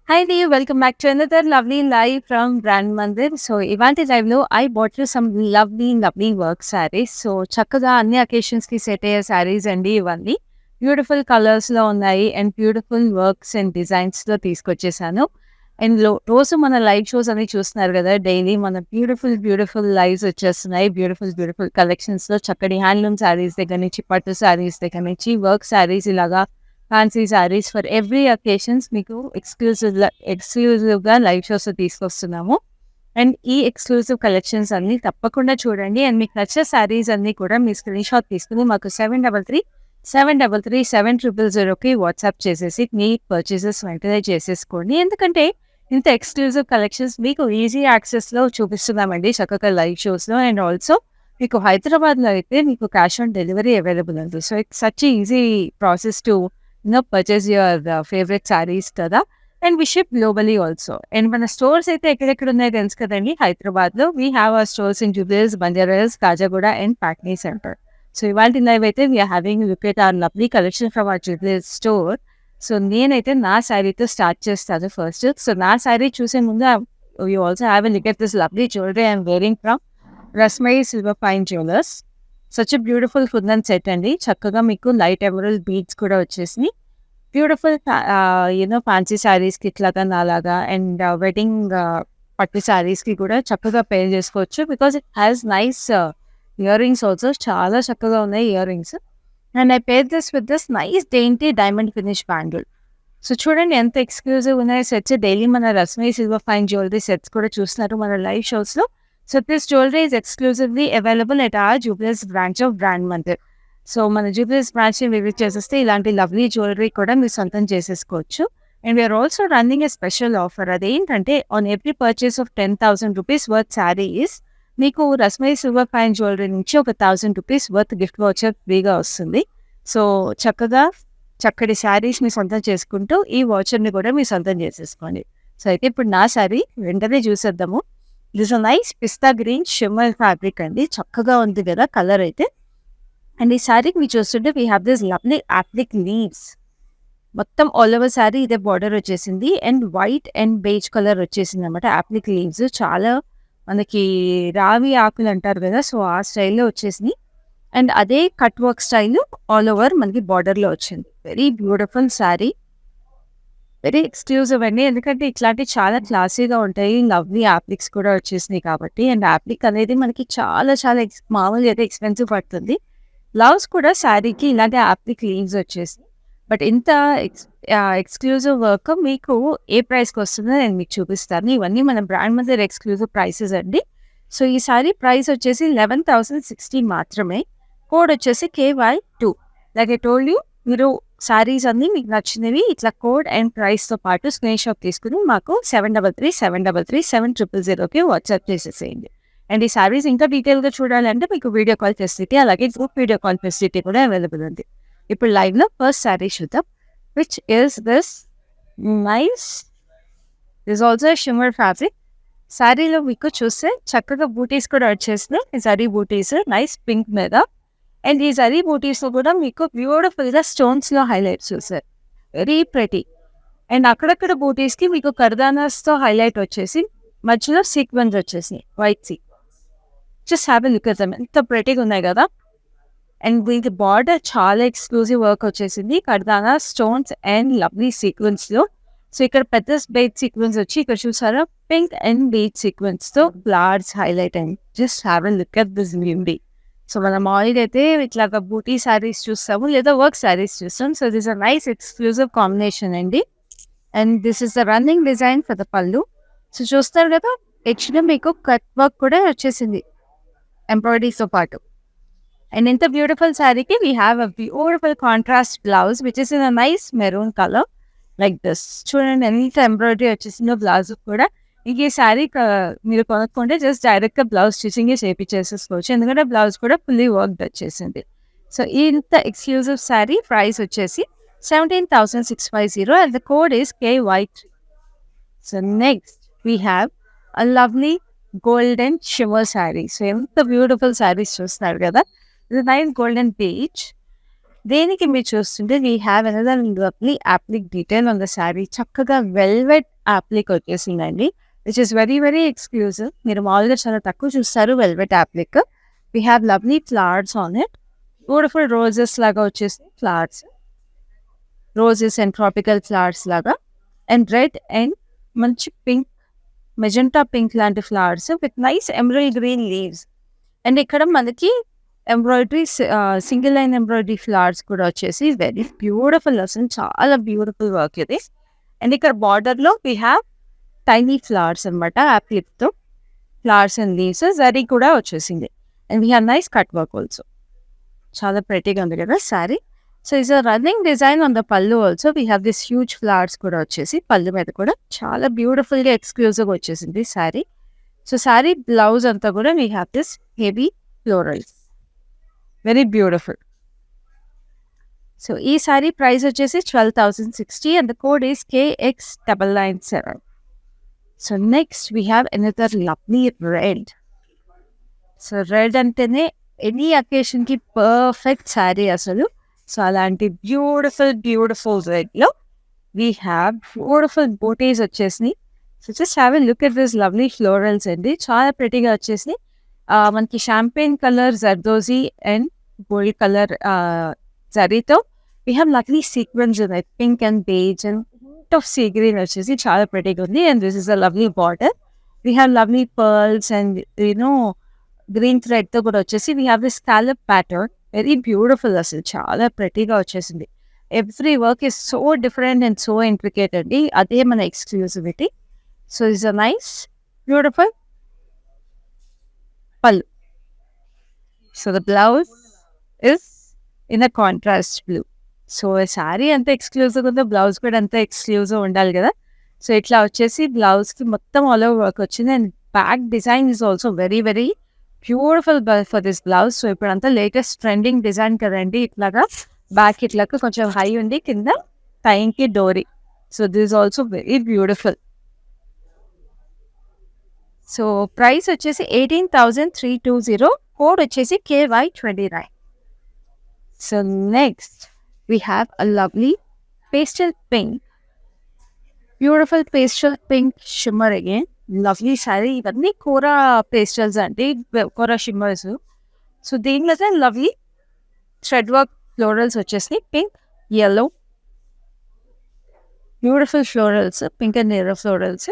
Hi there, welcome back to another lovely live from Brand Mandir. So, ఇవాంటి లైవ్‌లో I bought you some lovely work saris. So, చక్కగా అన్ని అకేషన్స్‌కి set అయ్యే సారీస్ అండి ఇవన్నీ. Beautiful కలర్స్‌లో ఉన్నాయి అండ్ బ్యూటిఫుల్ వర్క్స్ అండ్ డిజైన్స్‌లో తీసుకొచ్చేసాను. అండ్ రోజు మన లైవ్ షోస్ అన్ని చూస్తున్నారు కదా! డైలీ మన బ్యూటిఫుల్ లైవ్స్ వచ్చేస్తున్నాయి. బ్యూటిఫుల్ కలెక్షన్స్‌లో చక్కటి హ్యాండ్లూమ్ సారీస్ దగ్గర నుంచి, పట్టు సారీస్ దగ్గర నుంచి, వర్క్ సారీస్ ఇలాగా fancy saris for every occasions మీకు ఎక్స్‌క్లూజివ్‌గా లైవ్ షోస్‌లో తీసుకొస్తున్నాము. అండ్ ఈ ఎక్స్‌క్లూజివ్ కలెక్షన్స్ అన్నీ తప్పకుండా చూడండి. అండ్ మీకు నచ్చిన సారీస్ అన్నీ కూడా మీ స్క్రీన్‌షాట్ తీసుకొని మాకు 7337337000కి వాట్సాప్ చేసేసి మీ పర్చేసెస్ వెంటనే చేసేసుకోండి. ఎందుకంటే ఇంత ఎక్స్‌క్లూజివ్ కలెక్షన్స్ మీకు ఈజీ యాక్సెస్‌లో చూపిస్తున్నామండి చక్కగా లైవ్ షోస్‌లో. అండ్ ఆల్సో మీకు హైదరాబాద్‌లో అయితే మీకు క్యాష్ ఆన్ డెలివరీ అవైలబుల్ ఉంది. So, it's such easy process to purchase your favorite sarees కదా! And we ship globally also. And మన స్టోర్స్ అయితే ఎక్కడెక్కడ ఉన్నాయో తెలుసు కదండీ! హైదరాబాద్‌లో we have our stores in Jubilee Hills, Banjara Hills, Kajaguda and Patny centre. So, ఇవాల్టి లైవ్ అయితే we are having look at hour lovely collection from our Jubilee Hills store. So, నేనైతే నా శారీతో స్టార్ట్ చేస్తాను ఫస్ట్. సో, నా శారీ చూసే ముందు you also have a look at this lovely jewellery I am wearing from Rasmayi silver fine jewellers. Such a beautiful kundan set అండి. చక్కగా మీకు లైట్ ఎమరల్డ్ బీడ్స్ కూడా వచ్చేసినాయి. బ్యూటిఫుల్ ఫ్యాన్సీ శారీస్‌కి ఇట్లాగా నాలాగా అండ్ వెడ్డింగ్ పట్టు శారీస్‌కి కూడా చక్కగా పెయిర్ చేసుకోవచ్చు. Because it has nice ear rings also చాలా చక్కగా ఉన్నాయి ear rings. And I pair this with this nice dainty diamond finish bangle. So, చూడండి ఎంత ఎక్స్‌క్లూజివ్ ఉన్నాయి సెట్స్. డైలీ మన Rasmi silver fine jewellery sets కూడా చూస్తున్నారు మన లైవ్ షోస్‌లో. So, this jewellery is exclusively available at our Jubilee Hills branch of brand Mandir. So, మన జూబ్లీహిల్స్ బ్రాంచ్‌ని విజిట్ చేసేస్తే ఇలాంటి లవ్లీ జ్యువెలరీ కూడా మీరు సొంతం చేసేసుకోవచ్చు. And we're also running a special offer. అదేంటంటే on every purchase of ₹10,000 worth saris మీకు రస్మీ సిల్వర్ ఫైన్ జ్యువెలరీ నుంచి ఒక ₹1,000 వర్త్ గిఫ్ట్ వౌచర్ ఫ్రీగా వస్తుంది. సో, చక్కగా చక్కటి శారీస్‌ని సొంతం చేసుకుంటూ ఈ వౌచర్‌ని కూడా మీరు సొంతం చేసేసుకోండి. సో, అయితే ఇప్పుడు నా శారీ వెంటనే చూసేద్దాము. This a nice pista green shimmer fabric అండి. చక్కగా ఉంది కదా కలర్ అయితే. అండ్ ఈ శారీకి మీరు చూస్తుంటే we have this lovely applique leaves. మొత్తం ఆల్ ఓవర్ శారీ ఇదే బార్డర్ వచ్చేసింది. And white and beige colour వచ్చేసిందనమాట యాప్లిక్ లీవ్స్. చాలా మనకి రావి ఆకులు అంటారు కదా! సో, ఆ స్టైల్‌లో వచ్చేసినాయి. అండ్ అదే cut work style all over మనకి బార్డర్‌లో వచ్చింది. Very beautiful sari. Very exclusive అండి. ఎందుకంటే ఇట్లాంటివి చాలా క్లాసీగా ఉంటాయి. లవ్లీ యాప్లిక్స్ కూడా వచ్చేసినాయి కాబట్టి. అండ్ యాప్లిక్ అనేది మనకి చాలా మామూలుగా అయితే ఎక్స్‌పెన్సివ్ పడుతుంది. బ్లౌజ్ కూడా శారీకి ఇలాంటి యాప్లిక్ లీవ్స్ వచ్చేసినాయి. బట్ ఇంత ఎక్స్‌క్లూజివ్ వర్క్ మీకు ఏ ప్రైస్‌కి వస్తుందో నేను మీకు చూపిస్తాను. ఇవన్నీ మన బ్రాండ్ మందిర్ ఎక్స్‌క్లూజివ్ ప్రైసెస్ అండి. సో, ఈ సారీ ప్రైస్ వచ్చేసి 11,060 మాత్రమే. కోడ్ వచ్చేసి KY2. Like I told you మీరు శారీస్ అన్నీ మీకు నచ్చినవి ఇట్లా కోడ్ అండ్ ప్రైస్‌తో పాటు స్క్రీన్‌షాట్ తీసుకొని మాకు 7337337000కి వాట్సాప్ చేసేసేయండి. అండ్ ఈ శారీస్ ఇంకా డీటెయిల్‌గా చూడాలంటే మీకు వీడియో కాల్ ఫెసిలిటీ అలాగే గ్రూప్ వీడియో కాల్ ఫెసిలిటీ కూడా అవైలబుల్ ఉంది. ఇప్పుడు లైవ్‌లో ఫస్ట్ శారీ చూద్దాం. Which is this nice this also shimmer fabric. శారీలో మీకు చూస్తే చక్కగా బూటీస్ కూడా వచ్చేసినాయి. ఈ జరీ బూటీస్ నైస్ పింక్ మీద. అండ్ ఈ జరీ బూటీస్‌లో కూడా మీకు బ్యూటిఫుల్‌గా స్టోన్స్‌లో హైలైట్స్ చూసారు. Very pretty. అండ్ అక్కడక్కడ బూటీస్‌కి మీకు కర్దానాస్‌తో హైలైట్ వచ్చేసి మధ్యలో సీక్వెన్స్ వచ్చేసినాయి. White just have a look at them. ఎంత ప్రెటీగా ఉన్నాయి కదా! అండ్ దీనికి బార్డర్ చాలా ఎక్స్‌క్లూజివ్ వర్క్ వచ్చేసింది. కర్దానా స్టోన్స్ అండ్ లవ్లీ సీక్వెన్స్‌లో. సో, ఇక్కడ పెద్ద బీడ్ సీక్వెన్స్ వచ్చి ఇక్కడ చూసారా పింక్ అండ్ బీడ్ సీక్వెన్స్‌తో ఫ్లవర్స్ హైలైట్ అయింది. Just have a look at this beauty. So, మనం మామూలుగా అయితే ఇట్లాగా బూటీ శారీస్ చూస్తాము లేదా వర్క్ శారీస్ చూస్తాం. So, this a nice exclusive combination అండి. And this is the running design for the pallu. So, చూస్తారు కదా యాక్చువల్‌గా మీకు కట్ వర్క్ కూడా వచ్చేసింది ఎంబ్రాయిడరీతో పాటు. అండ్ ఇంత బ్యూటిఫుల్ శారీకి we have a beautiful contrast blouse which is in a nice maroon colour like this. చూడండి ఎంత ఎంబ్రాయిడరీ వచ్చేసిందో బ్లౌజ్ కూడా. ఇంక ఈ శారీ మీరు కొనుక్కుంటే జస్ట్ డైరెక్ట్‌గా బ్లౌజ్ స్టిచింగే చేపిచ్చేసేసుకోవచ్చు. ఎందుకంటే బ్లౌజ్ కూడా ఫుల్లీ వర్క్డ్ వచ్చేసింది. సో, ఇంత ఎక్స్‌క్లూజివ్ శారీ ప్రైస్ వచ్చేసి 17,650 and the code is KY3. So, next we have a lovely golden shimmer sari. So, ఎంత బ్యూటిఫుల్ శారీస్ చూస్తున్నారు కదా! ఇది నైస్ గోల్డెన్ పీచ్. దేనికి మీరు చూస్తుంటే we have another lovely appliqué detail on the sari. చక్కగా వెల్వెట్ యాప్లిక్ వచ్చేసిందండి, which is very very exclusive. మీరు మామూలుగా చాలా తక్కువ చూస్తారు velvet appliqué. We have lovely flowers on it, beautiful roses లాగా వచ్చేసి flowers, roses and tropical flowers లాగా, అండ్ రెడ్ అండ్ మంచి పింక్, మెజెంటా పింక్ లాంటి flowers with nice emerald green leaves. And ఇక్కడ మనకి embroidery, single line embroidery flowers కూడా వచ్చేసి very beautiful, అసలు చాలా బ్యూటిఫుల్ వర్క్ ఇది. అండ్ ఇక్కడ బార్డర్లో వీ హ్యావ్ టైనీ ఫ్లవర్స్ అనమాట, యాప్లిక్తో ఫ్లవర్స్ అండ్ లీవ్స్, జరీ కూడా వచ్చేసింది. And we have nice cut work also, చాలా ప్రెటీగా ఉంది కదా sari. So is a running design on the pallu also. We have this huge flowers కూడా వచ్చేసి పళ్ళు మీద కూడా చాలా బ్యూటిఫుల్గా ఎక్స్క్లూజివ్గా వచ్చేసింది శారీ. సో శారీ బ్లౌజ్ అంతా కూడా we have this heavy florals, very beautiful. So ఈ శారీ ప్రైస్ వచ్చేసి 12,060 and the code is KX997. So next we have another lovely red. So red అంటేనే ఎనీ అకేషన్కి పర్ఫెక్ట్ శారీ అసలు. సో అలాంటి బ్యూటిఫుల్ రెడ్లో వీ హ్యావ్ బ్యూటిఫుల్ బూటీస్ వచ్చేసినాయి. So just have a look at this lovely florals అండి, చాలా ప్రెటీగా వచ్చేసినాయి. మనకి champagne colour zardozi and gold colour జరీతో we have lovely sequence ఉన్నాయి, pink and beige and of sea green వచ్చేసి చాలా ప్రెటీగా ఉంది. And this is a lovely border. We have lovely pearls and green థ్రెడ్తో కూడా వచ్చేసి we have this scallop pattern, very beautiful, అసలు చాలా ప్రెటీగా వచ్చేసింది. Every work is so different and so intricate అండి, అదే మన exclusivity. So it's a nice beautiful pallu. So the blouse is in a contrast blue. So sari అంత ఎక్స్క్లూజివ్ ఉందో blouse కూడా అంత ఎక్స్క్లూజివ్ ఉండాలి కదా. సో ఇట్లా వచ్చేసి బ్లౌజ్కి మొత్తం ఆల్ ఓవర్ వర్క్ వచ్చింది. And back design is also very very beautiful for this blouse. So ఇప్పుడంతా లేటెస్ట్ ట్రెండింగ్ డిజైన్ కదండి, ఇట్లాగా బ్యాక్ ఇట్లాగా కొంచెం హై ఉంది, కింద టైంకి డోరీ. So this also very beautiful. So price వచ్చేసి 18,320, కోడ్ వచ్చేసి KY29. So next we have a lovely pastel pink, beautiful pastel pink shimmer again, lovely sari. ఇవన్నీ కోరా పేస్టల్స్ అండి, కోరా షిమ్మర్స్. సో దీనిలో లవ్లీ థ్రెడ్ వర్క్ ఫ్లోరల్స్ వచ్చేసి pink, yellow, beautiful florals, pink and yellow florals.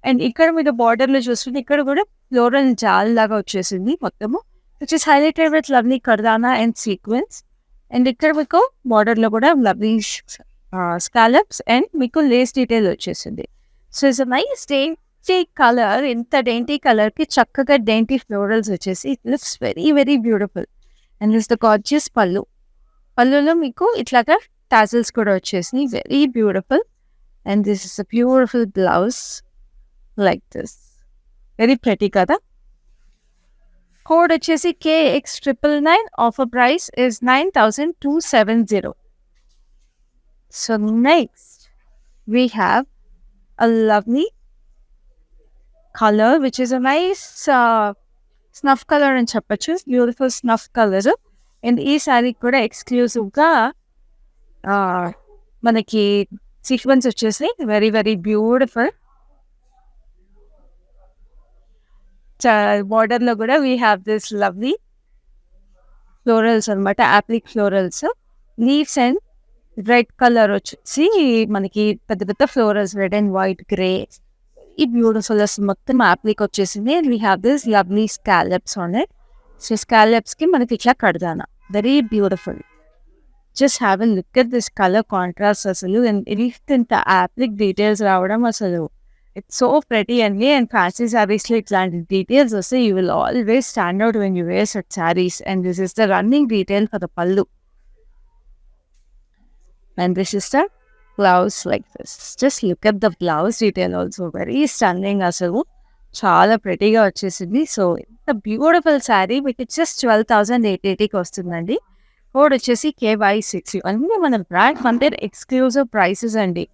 And ఇక్కడ మీరు బార్డర్లో చూస్తుంటే ఇక్కడ కూడా ఫ్లోరల్ జాల్ లాగా వచ్చేసింది మొత్తము, which is highlighted with lovely kardana and sequence. And ఇక్కడ మీకు బార్డర్లో కూడా లవ్లీ స్కాలప్స్ అండ్ మీకు లేస్ డీటెయిల్ వచ్చేసింది. So it's a nice dainty colour. ఇంత డేంటీ కలర్కి చక్కగా డేంటీ ఫ్లోరల్స్ వచ్చేసి it looks very very beautiful. And it's the gorgeous pallu. పళ్ళులో మీకు ఇట్లాగా టాజిల్స్ కూడా వచ్చేసి very beautiful. And this is a beautiful blouse like this, very pretty కదా. కోడ్ వచ్చేసి KX999, offer price is 9,270. So next we have a lovely colour which is a nice snuff colour అని చెప్పచ్చు, beautiful snuff colour. And ఈ శారీ కూడా ఎక్స్క్లూజివ్గా మనకి sequence వచ్చేసి very very beautiful. బార్డర్లో కూడా we have this lovely florals అనమాట, applique florals, leaves and red colour వచ్చేసి మనకి పెద్ద పెద్ద florals, red and white, grey, ఈ బ్యూటిఫుల్ మొత్తం యాప్లిక్ వచ్చేసింది. And we have this lovely scallops on it. So స్కాలప్స్కి మనకి ఇట్లా kardana, very beautiful. Just have a look at this colour contrast అసలు. అండ్ ఇంత యాప్లిక్ డీటెయిల్స్ రావడం అసలు ఇట్స్ సో ప్రెటీ అండి. అండ్ ఫ్యాన్సీ శారీస్లో ఇట్లాంటి డీటెయిల్స్ వస్తే you will always stand out when you wear such saris. And this is the running detail for the pallu. And this is the blouse like this. Just look at the blouse detail also very stunning అసలు, చాలా ప్రెటీగా వచ్చేసింది. So ఇంత beautiful sari మీకు just 12,880కి వస్తుందండి. Code వచ్చేసి KY60. అన్నీ మన బ్రాండ్ మందిర్ ఎక్స్క్లూజివ్ ప్రైసెస్ అండి.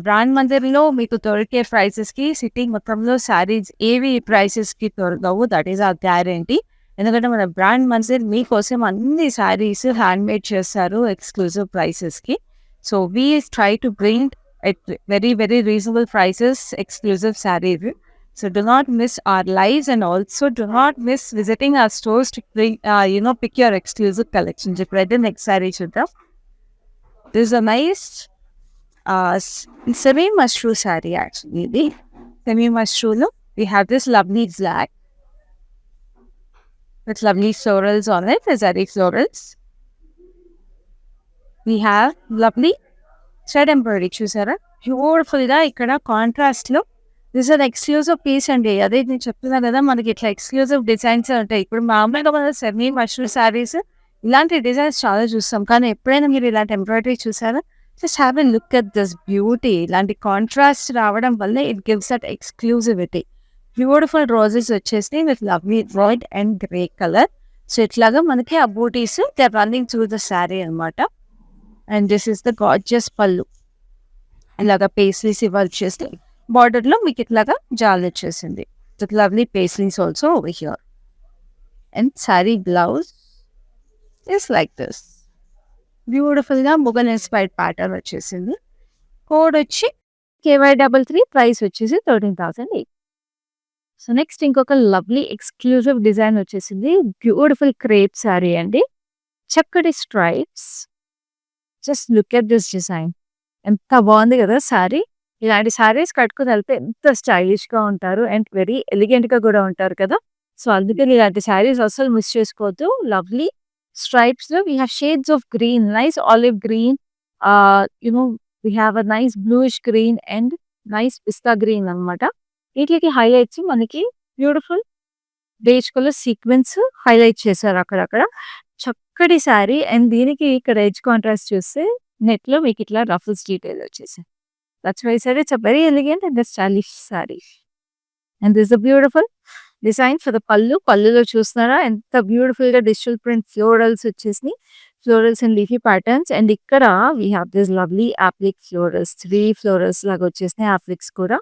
బ్రాండ్ మందిర్లో మీకు దొరికే ప్రైసెస్కి సిటీ మొత్తంలో శారీస్ ఏవి ప్రైసెస్కి దొరకవు, దట్ ఈస్ ఆ గ్యారంటీ. ఎందుకంటే మన బ్రాండ్ మందిర్ మీకోసం అన్ని శారీస్ హ్యాండ్మేడ్ చేస్తారు ఎక్స్క్లూజివ్ ప్రైసెస్కి. So we try to bring at very, very reasonable prices, exclusive sarees. So do not miss our lives, and also do not miss visiting our stores to pick your exclusive collections. Iప్పుడైతే next saree చూద్దాం. This is a nice semi mushroom saree actually. ఇది semi mushroom లో we have this lovely black with lovely florals on it, the zari florals. We have lovely thread embroidery చూసారా, beautiful గా ఇక్కడ contrast లో. This are exclusive piece అండి. అదే నేను చెప్తున్నా కదా, మనకి ఇట్లా ఎక్స్క్లూజివ్ డిజైన్స్ ఉంటాయి. ఇప్పుడు మామూలుగా మన సెమీ మష్రూమ్ శారీస్ ఇలాంటి డిజైన్స్ చాలా చూస్తాం, కానీ ఎప్పుడైనా మీరు ఇలాంటి ఎంబ్రాయిడరీ చూసారా? Just have a look at this beauty. ఇలాంటి కాంట్రాస్ట్ రావడం వల్ల it gives that exclusivity. Beautiful roses వచ్చేసి with lovely red and grey colour. So ఇట్లాగా మనకి ఆ butis they are running through the sari అనమాట. And this is the gorgeous pallu. ఇలాగా paisleys ఇవ్వాలి వచ్చేసి బార్డర్లో మీకు ఇట్లాగా జాల్ వచ్చేసింది. With lovely paisleys also over here. And sari blouse is like this. బ్యూటిఫుల్గా ముగల్ ఇన్స్పైర్డ్ ప్యాటర్న్ వచ్చేసింది. కోడ్ వచ్చి KY33, ప్రైస్ వచ్చేసి 13,008. సో నెక్స్ట్ ఇంకొక లవ్లీ ఎక్స్క్లూజివ్ డిజైన్ వచ్చేసింది. బ్యూటిఫుల్ క్రేప్ శారీ అండి, చక్కటి stripes. Just look at this design, ఎంత బాగుంది కదా శారీ. ఇలాంటి శారీస్ కట్టుకుని వెళ్తే ఎంత స్టైలిష్గా ఉంటారు అండ్ వెరీ ఎలిగెంట్గా కూడా ఉంటారు కదా. సో అందుకని ఇలాంటి శారీస్ అసలు మిస్ చేసుకోవద్దు. లవ్లీ స్ట్రైప్స్లో we have shades of green, nice olive green, we have a nice bluish green and nice pista green అనమాట. వీటికి హైలైట్స్ మనకి beautiful beige colour sequence highlight చేశారు అక్కడక్కడ. చక్కటి శారీ. అండ్ దీనికి ఇక్కడ ఎడ్జ్ కాంట్రాస్ట్ చూస్తే నెట్లో మీకు ఇట్లా రఫల్స్ డీటెయిల్ వచ్చేసాయి. That's why sari it's a very elegant and stylish sari. And this a beautiful design for the pallu. పళ్ళులో చూస్తున్నారా ఎంత బ్యూటిఫుల్గా డిజిటల్ ప్రింట్ ఫ్లోరల్స్ వచ్చేసినాయి. Florals and leafy patterns. And ఇక్కడ we have this lovely applique florals, 3 florals లాగా వచ్చేసినాయి. యాప్లిక్స్ కూడా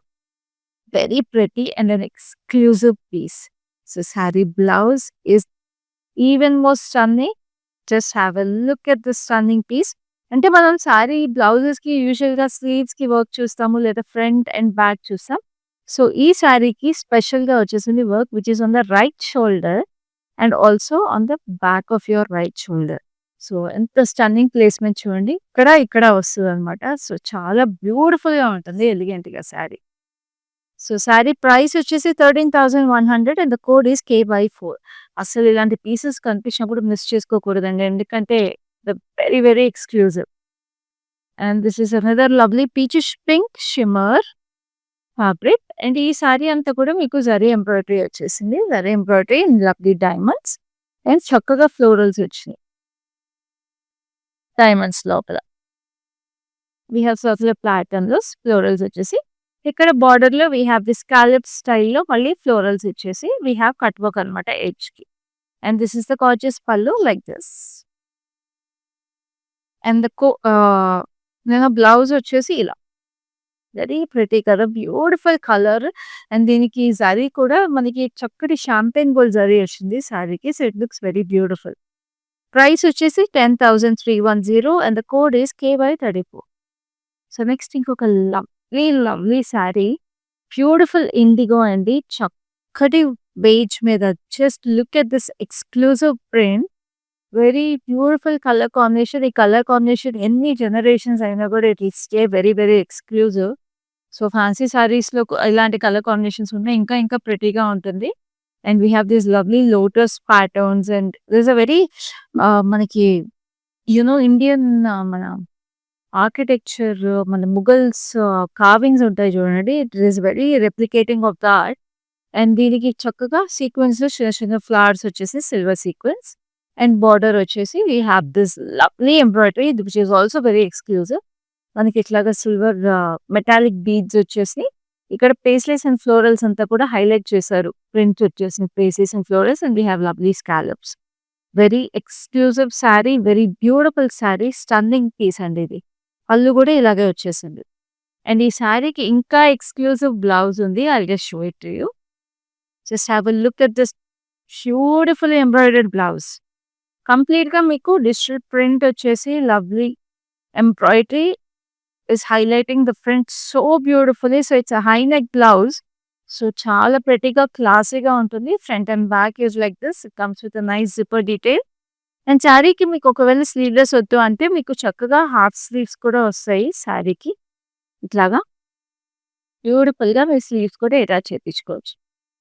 very pretty and an exclusive piece. So saree blouse is even more stunning. Just have a look at this stunning piece. అంటే మనం sorry బ్లౌజెస్కి యూజువల్గా స్లీవ్స్కి work చూస్తాము, లేదా front and back చూస్తాం. So ఈ శారీకి స్పెషల్గా వచ్చేసింది work which is on the right shoulder and also on the back of your right shoulder. So ఎంత స్టన్నింగ్ ప్లేస్మెంట్ చూడండి, ఇక్కడ వస్తుంది అనమాట. సో చాలా బ్యూటిఫుల్గా ఉంటుంది, ఎలిగెంట్గా శారీ. సో శారీ ప్రైస్ వచ్చేసి 13,100 and the code is KY4. అసలు ఇలాంటి పీసెస్ కనిపించినప్పుడు మిస్ చేసుకోకూడదండి, ఎందుకంటే the very very exclusive. And this is another lovely peachish pink shimmer fabric. And ఈ శారీ అంతా కూడా మీకు జరీ ఎంబ్రాయిడరీ వచ్చేసింది. Zari embroidery and lovely diamonds and చక్కగా ఫ్లోరల్స్ వచ్చినాయి డైమండ్స్ లోపల. వీ హ్యావ్ సర్కులర్ ప్యాటర్న్లో ఫ్లోరల్స్ వచ్చేసి. ఇక్కడ బార్డర్లో వీ హ్యావ్ ది స్కాలప్ స్టైల్లో మళ్ళీ ఫ్లోరల్స్ ఇచ్చేసి వీ హ్యావ్ కట్ వర్క్ అనమాట ఎడ్జ్కి. And this is the gorgeous pallu like this. And నేను బ్లౌజ్ వచ్చేసి ఇలా వెరీ ప్రిటీ కదా, బ్యూటిఫుల్ కలర్. అండ్ దీనికి జరీ కూడా మనకి చక్కటి షాంపెయిన్ గోల్డ్ జరీ వచ్చింది శారీకి. So it looks very beautiful. Price వచ్చేసి 10,310 and the code is KY34. So next ఇంకొక లవ్లీ శారీ, బ్యూటిఫుల్ ఇండిగో అండి, చక్కటి బేజ్ మీద. Just look at this exclusive print, very beautiful colour combination. ఈ కలర్ కాంబినేషన్ ఎన్ని generations అయినా కూడా it will stay very very exclusive. So fancy శారీస్లో ఇలాంటి కలర్ కాంబినేషన్స్ ఉన్నాయి, ఇంకా ఇంకా ప్రిటీగా ఉంటుంది. And we have this lovely lotus patterns and this a very మనకి ఇండియన్ మన ఆర్కిటెక్చర్, మన ముగల్స్ కార్వింగ్స్ ఉంటాయి చూడండి, it is very replicating of that. And దీనికి చక్కగా సీక్వెన్స్లో చిన్న చిన్న ఫ్లవర్స్ వచ్చేసి సిల్వర్ సీక్వెన్స్. అండ్ బార్డర్ వచ్చేసి we have this lovely embroidery which is also very exclusive. మనకి ఇట్లాగా సిల్వర్ మెటాలిక్ బీడ్స్ వచ్చేసి ఇక్కడ పేస్లెస్ అండ్ ఫ్లోరల్స్ అంతా కూడా హైలైట్ చేశారు. ప్రింట్ వచ్చేసి paisleys and florals and we have lovely scallops. Very exclusive sari, very beautiful sari, stunning piece అండి ఇది. పళ్ళు కూడా ఇలాగే వచ్చేసింది. అండ్ ఈ శారీకి ఇంకా ఎక్స్క్లూజివ్ బ్లౌజ్ ఉంది. I just show it to you. Just have a look at this beautiful embroidered blouse. కంప్లీట్గా మీకు డిజిటల్ ప్రింట్ వచ్చేసి lovely embroidery is highlighting the front so beautifully. So it's a high neck blouse. So చాలా prettyగా క్లాసీగా ఉంటుంది. Front and back is like this. It comes with a nice zipper detail. And శారీకి మీకు ఒకవేళ sleeveless వద్దు అంటే మీకు చక్కగా హాఫ్ స్లీవ్స్ కూడా వస్తాయి శారీకి. ఇట్లాగా బ్యూటిఫుల్‌గా మీరు స్లీవ్స్ కూడా అటాచ్ చేపించుకోవచ్చు.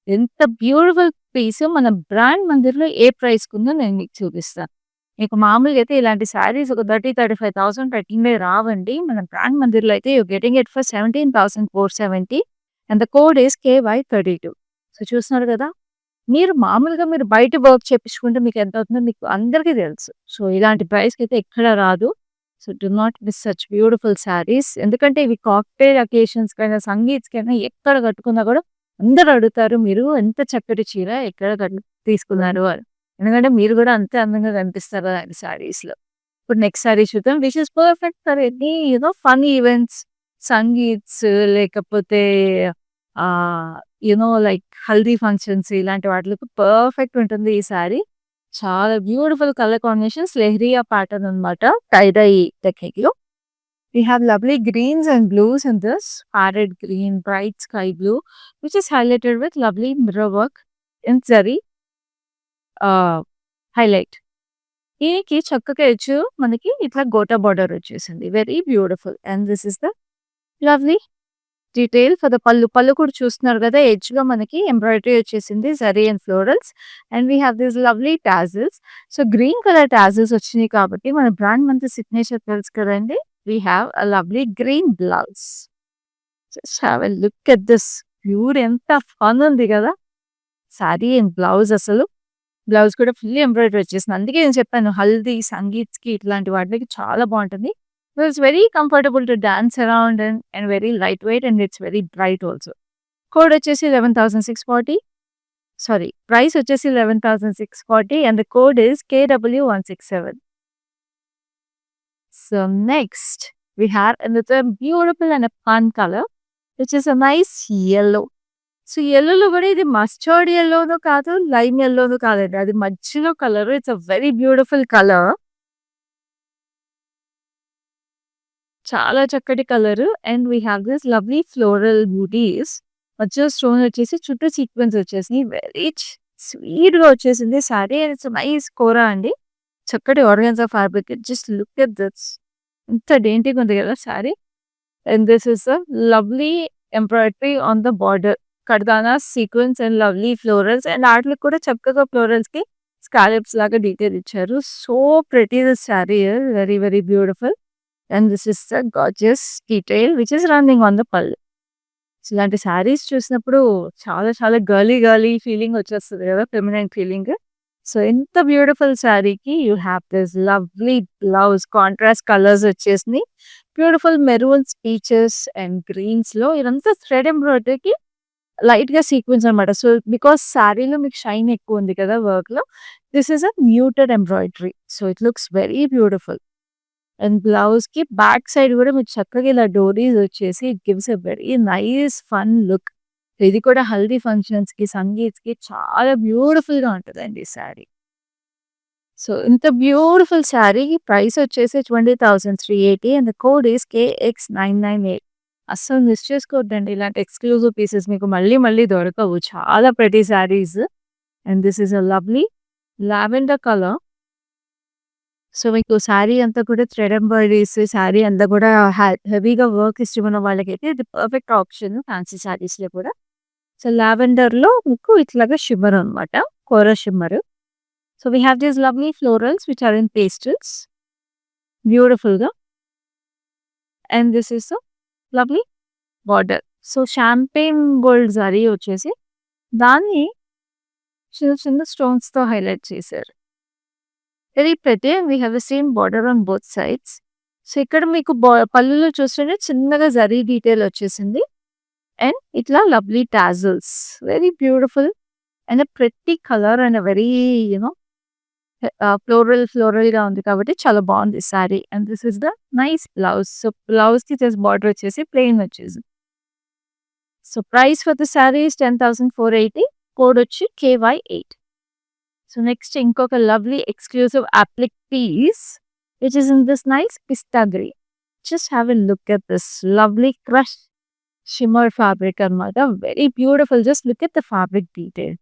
ఎంత బ్యూటిఫుల్ పీస్ మన బ్రాండ్ మందిర్‌లో ఏ ప్రైస్‌కుందో నేను మీకు చూపిస్తాను. మీకు మామూలుగా అయితే ఇలాంటి శారీస్ ఒక 30,000-35,000 పెట్టినవి రావండి. మన బ్రాండ్ మందిర్‌లో అయితే you getting it for 17,470 and the code is KY32. So చూస్తున్నారు కదా! మీరు మామూలుగా బయట వర్క్ చేపించుకుంటే మీకు ఎంత అవుతుందో మీకు అందరికీ తెలుసు. సో ఇలాంటి ప్రైస్‌కైతే ఎక్కడ రాదు. So do not miss such beautiful saris. ఎందుకంటే ఇవి కాక్టైల్ అకేషన్స్‌కైనా, సంగీత్స్‌కైనా ఎక్కడ కట్టుకున్నా కూడా అందరూ అడుగుతారు మీరు ఎంత చక్కటి చీర ఎక్కడ తీసుకున్నారు అని. ఎందుకంటే మీరు కూడా అంతే అందంగా కనిపిస్తారు అలాంటి శారీస్‌లో. ఇప్పుడు నెక్స్ట్ శారీ చూద్దాం. Which is perfect for any fun events, sangeets లేకపోతే ఆహ్, లైక్ హల్దీ ఫంక్షన్స్ ఇలాంటి వాటిలకి పర్ఫెక్ట్ ఉంటుంది ఈ శారీ. చాలా beautiful colour combinations leheriya pattern అన్నమాట. టై డై టెక్నిక్‌లో. We have lovely greens and blues in this. Parrot green, bright sky blue, which is highlighted with lovely mirror work in zari highlight. దీనికి చక్కగా edge మనకి ఇట్లా gota border వచ్చేసింది. Very beautiful. And this is the lovely detail for the pallu. పళ్ళు కూడా చూస్తున్నారు కదా! ఎడ్జ్‌లో మనకి ఎంబ్రాయిడరీ వచ్చేసింది. Zari and florals. And we have this lovely tassels. So green colour tassels వచ్చినాయి కాబట్టి మన బ్రాండ్ మంత్ సిగ్నేచర్ తెలుసు కదండీ! We have a lovely green blouse. Just have a look at this. Pure ఎంత ఫన్ ఉంది కదా! శారీ అండ్ బ్లౌజ్ అసలు. Blouse కూడా ఫుల్ ఎంబ్రాయిడరీ వచ్చేసింది. అందుకే నేను చెప్పాను హల్దీ, సంగీత్‌కి ఇట్లాంటి వాటికి చాలా బావుంటుంది. It's very comfortable to dance around and very light weight and it's very bright also. Code వచ్చేసి 11,640. సారీ ప్రైస్ వచ్చేసి 11,640 and the code is KW167. So next we have another beautiful and a fun color, which is a nice yellow. So యెల్లోలో కూడా ఇది mustard యెల్లోను కాదు, lime యెల్లోను కాదండి. అది మధ్యలో colour. It's a very beautiful colour. చాలా చక్కటి colour. And we have this lovely floral butis. మధ్యలో స్టోన్ వచ్చేసి చుట్టూ సీక్వెన్స్ వచ్చేసినాయి. వెరీ స్వీట్‌గా వచ్చేసింది sari. And it's nice kora అండి. చక్కటి organza fabric. Just look at this. ఎంత డేంటీగా ఉంది కదా sari. And this is a lovely embroidery on the border. Kardanas, sequence and lovely florals and ఆటిలకి కూడా చక్కగా ఫ్లోరల్స్‌కి స్కాలప్స్ లాగా డీటెయిల్ ఇచ్చారు. So pretty this sari is very very beautiful. And this is the gorgeous detail which is running on the పళ్ళు. ఇలాంటి శారీస్ చూసినప్పుడు చాలా చాలా గర్లీ గర్లీ ఫీలింగ్ వచ్చేస్తది కదా! Feminine feeling. సో ఎంత బ్యూటిఫుల్ శారీకి you have this lovely blouse. Contrast colours వచ్చేసినాయి. బ్యూటిఫుల్ మెరూన్స్, పీచెస్ అండ్ గ్రీన్స్‌లో ఇదంతా థ్రెడ్ ఎంబ్రాయిడరీకి లైట్‌గా సీక్వెన్స్ అనమాట. సో బికాజ్ శారీలో మీకు షైన్ ఎక్కువ ఉంది కదా వర్క్‌లో. This is a muted embroidery. So it looks very beautiful. And బ్లౌజ్‌కి బ్యాక్ సైడ్ కూడా మీకు చక్కగా ఇలా డోరీస్ వచ్చేసి it gives a very nice fun look. ఇది కూడా హల్దీ ఫంక్షన్స్‌కి, సంగీత్‌కి చాలా బ్యూటిఫుల్‌గా ఉంటదండి ఈ శారీ. సో ఇంత బ్యూటిఫుల్ శారీ ప్రైస్ వచ్చేసి 20,380 and the code is KX998. అస్సలు మిస్ చేసుకోవద్దండి. ఇలాంటి ఎక్స్‌క్లూజివ్ పీసెస్ మీకు మళ్ళీ మళ్ళీ దొరకవు. చాలా pretty saris. And this is a lovely lavender colour. So మీకు శారీ అంతా కూడా థ్రెడ్ ఎంబ్రాయిడరీస్, శారీ అంతా కూడా హెవీగా వర్క్ ఇష్టమున్న వాళ్ళకైతే ఇది పర్ఫెక్ట్ ఆప్షన్ ఫ్యాన్సీ శారీస్‌లో కూడా. సో లావెండర్‌లో మీకు ఇట్లాగా షిమ్మర్ అనమాట. Kora shimmer. So we have these lovely florals which are in pastels. బ్యూటిఫుల్‌గా. And this is a lovely border. So champagne gold zari వచ్చేసి దాన్ని చిన్న చిన్న స్టోన్స్‌తో హైలైట్ చేశారు. Very pretty and we have the same border on both sides. So ఇక్కడ మీకు పళ్ళులో చూస్తుంటే చిన్నగా జరీ డీటెయిల్ వచ్చేసింది. అండ్ ఇట్లా lovely tassels. Very beautiful and a pretty colour and a very ఫ్లోరల్‌గా ఉంది కాబట్టి చాలా బాగుంది sari. And this is the nice blouse. So బ్లౌజ్‌కి జస్ట్ బార్డర్ వచ్చేసి ప్లెయిన్ వచ్చేసింది. So price for the sari is 10,480. Code వచ్చి KY8. సో నెక్స్ట్ ఇంకొక lovely exclusive applique piece which is in this nice pista green. Just have a look at this lovely crush shimmer fabric అన్నమాట. Very beautiful. Just look at the fabric detail.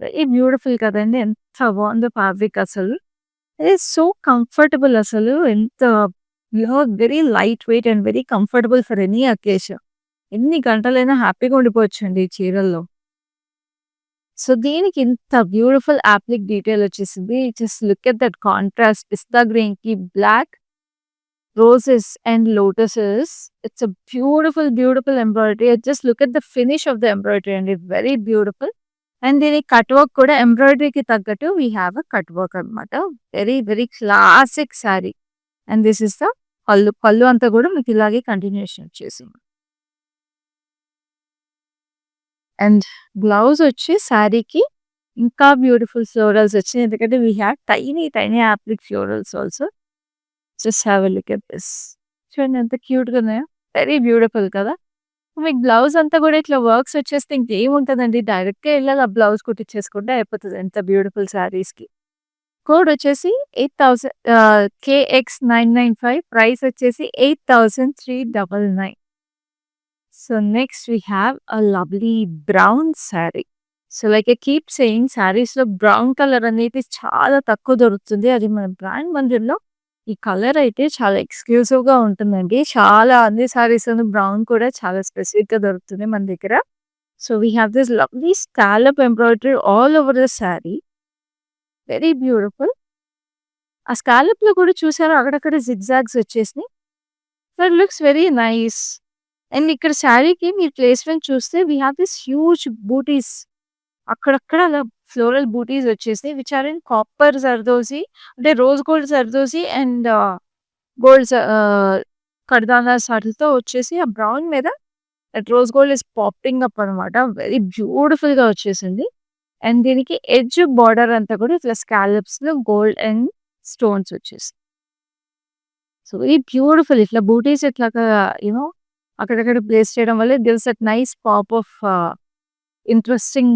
Very beautiful కదండీ! ఎంత బావుందో fabric అసలు. It is so comfortable అసలు. ఎంత very light weight and very comfortable for any occasion. ఎన్ని గంటలైనా హ్యాపీగా ఉండిపోవచ్చండి ఈ చీరల్లో. సో, దీనికి ఇంత బ్యూటిఫుల్ అప్లిక్ డీటెయిల్ వచ్చేసింది. Just look at that contrast pista గ్రీన్‌కి black roses and lotuses. It's a beautiful, beautiful embroidery. Just look at the finish of the embroidery and it's very beautiful. And దీని cut work కూడా ఎంబ్రాయిడరీకి తగ్గట్టు we have a cut work అనమాట. Very, very classic sari. And this is the pallu. Pallu అంతా కూడా మీకు ఇలాగే continuation వచ్చేసింది. అండ్ బ్లౌజ్ వచ్చి శారీకి ఇంకా బ్యూటిఫుల్ ఫ్లోరల్స్ వచ్చినాయి. ఎందుకంటే we have tiny, tiny applique florals also. Just have a look at this. చూడండి ఎంత క్యూట్‌గా ఉన్నాయో. వెరీ బ్యూటిఫుల్ కదా! మీకు బ్లౌజ్ అంతా కూడా ఇట్లా వర్క్స్ వచ్చేస్తే ఇంకేముంటదండి. డైరెక్ట్‌గా ఎళ్ళాలి ఆ బ్లౌజ్ కుట్టించేసుకుంటే అయిపోతది. ఎంత బ్యూటిఫుల్ శారీస్‌కి. కోడ్ వచ్చేసి 8000 KX995 ప్రైస్ వచ్చేసి 8399. So, next we have a lovely brown sari. So, like I keep saying శారీస్‌లో బ్రౌన్ కలర్ అనేది చాలా తక్కువ దొరుకుతుంది. అది మన బ్రాండ్ మందిర్‌లో ఈ కలర్ అయితే చాలా ఎక్స్‌క్లూజివ్‌గా ఉంటుందండి. చాలా అన్ని శారీస్‌లోను బ్రౌన్ కూడా చాలా స్పెసిఫిక్‌గా దొరుకుతుంది మన దగ్గర. So, we have this lovely scallop embroidery all over the sari. Very beautiful. ఆ స్కాలప్‌లో కూడా చూసారా అక్కడక్కడ జిగ్‌జాగ్స్ వచ్చేసినాయి. So, it looks very nice. And ఇక్కడ శారీకి మీరు ప్లేస్‌మెంట్ చూస్తే we have this huge butis. అక్కడక్కడ అలా ఫ్లోరల్ బూటీస్ వచ్చేసినాయి. Which are in copper zardozi అంటే rose gold zardozi and gold kardanas వాటిలతో వచ్చేసి ఆ బ్రౌన్ మీద that rose gold is popping up అనమాట. వెరీ బ్యూటిఫుల్‌గా వచ్చేసింది. అండ్ దీనికి ఎడ్జ్ బార్డర్ అంతా కూడా ఇట్లా స్కాలప్స్‌లో గోల్డ్ అండ్ స్టోన్స్ వచ్చేసాయి. So, very beautiful. ఇట్లా బూటీస్ ఇట్లాగా అక్కడక్కడ ప్లేస్ చేయడం వల్ల it gives that nice pop of interesting